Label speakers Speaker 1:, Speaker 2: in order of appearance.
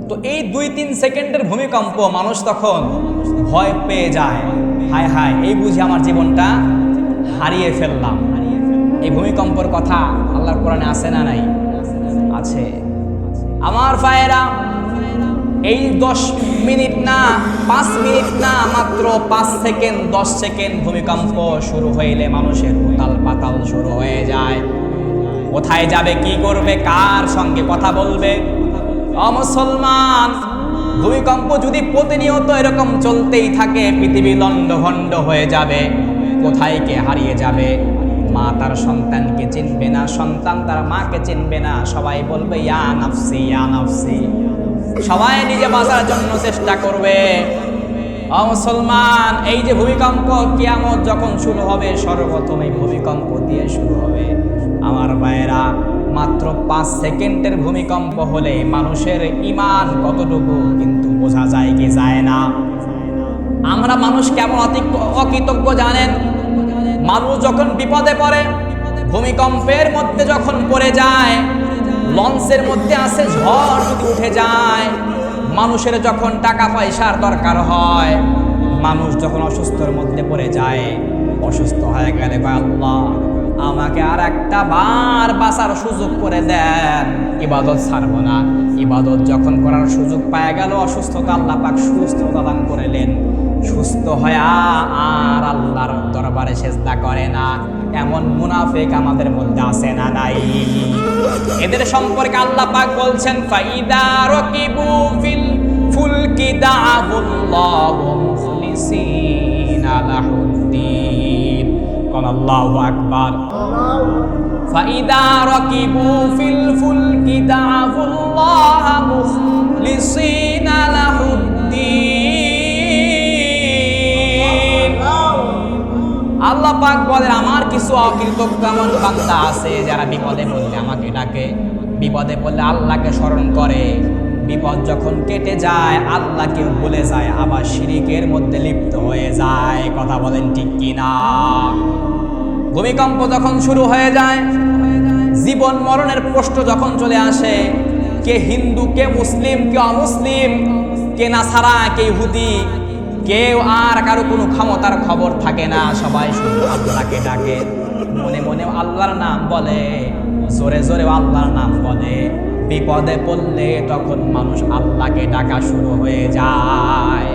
Speaker 1: তো এই 2-3 সেকেন্ডের ভূমিকম্প মানুষ তখন ভয় পেয়ে যায়, হায় হায় এই বুঝি আমার জীবনটা হারিয়ে ফেললাম। এই ভূমিকম্পের কথা আল্লাহর কোরআনে আছে না নাই? আছে। আমার ভাইয়েরা, এই 10 মিনিট না 5 মিনিট না, মাত্র 5 সেকেন্ড 10 সেকেন্ড ভূমিকম্প শুরু হইলে মানুষের উতাল পাতাল শুরু হয়ে যায়। কোথায় যাবে, কি করবে, কার সঙ্গে কথা বলবে? মুসলমান, ভূমিকম্প যদি প্রতিনিয়ত এরকম চলতেই থাকে, পৃথিবী লন্ডভন্ড হয়ে যাবে। কোথায় কে হারিয়ে যাবে? মা তার সন্তানকে চিনবে না, সন্তান তার মাকে চিনবে না। সবাই বলবে ইয়া নাফসি ইয়া নাফসি। সবাই নিজে বাঁচার জন্য চেষ্টা করবে। মুসলমান, এই যে ভূমিকম্প, কিয়ামত যখন শুরু হবে, সর্বপ্রথম এই ভূমিকম্প দিয়ে শুরু হবে। আমার ভাইয়েরা, মাত্র 5 সেকেন্ডের ভূমিকম্প হলে মানুষের ঈমান কতটুকু কিন্তু বোঝা যায় কি যায় না। আমরা মানুষ কেমন অকৃতজ্ঞ জানেন? মানুষ যখন বিপদে পড়ে, ভূমিকম্পের মধ্যে যখন পড়ে যায়, লঞ্চের মধ্যে আসে ঝড় যদি উঠে যায়, মানুষের যখন টাকা পয়সার দরকার হয়, মানুষ যখন অসুস্থর মধ্যে পড়ে যায়, অসুস্থ হয়ে গেলে আল্লাহ আমাকে আর একটা বার বাঁচার সুযোগ করে দেন, ইবাদত ছাড়বো না। ইবাদত যখন করার সুযোগ পায় গেল, অসুস্থতা আল্লাহ পাক সুস্থতা দান করলেন, সুস্থ হয়ে আর আল্লাহর দরবারে সেজদা করে না। এমন মুনাফিক আমাদের মধ্যে আছে না নাই? এদের সম্পর্কে আল্লাহ পাক বলছেন, ফাইদা রাকিবু ফিল ফুলকি দা'আবুল্লাহু মুখলিসিনা লাহুদ্দিন। কোন আল্লাহু আকবার। ফাইদা রাকিবু ফিল ফুলকি দা'আবুল্লাহু মুখলিসিনা লাহুদ্দিন। আল্লাহ পাক বলেন, আমার কিছু অকৃতজ্ঞ এমন বান্দা আছে যারা বিপদে পড়লে আমাকে ডাকে, বিপদে পড়লে আল্লাহকে স্মরণ করে, বিপদ যখন কেটে যায় আল্লাহকে ভুলে যায়, আবার শিরিকের মধ্যে লিপ্ত হয়ে যায়। কথা বলেন ঠিক কিনা? ভূমিকম্প যখন শুরু হয়ে যায়, জীবন মরণের প্রশ্ন যখন চলে আসে, কে হিন্দু, কে মুসলিম, কে অমুসলিম, কে নাসারা, কে ইহুদি, কেউ আর কারো কোনো ক্ষমতার খবর থাকে না। সবাই শুধু আল্লাহকে ডাকে, মনে মনে আল্লাহর নাম বলে, জোরে জোরে আল্লাহর নাম বলে। বিপদে পড়লে তখন মানুষ আল্লাহকে ডাকা শুরু হয়ে যায়।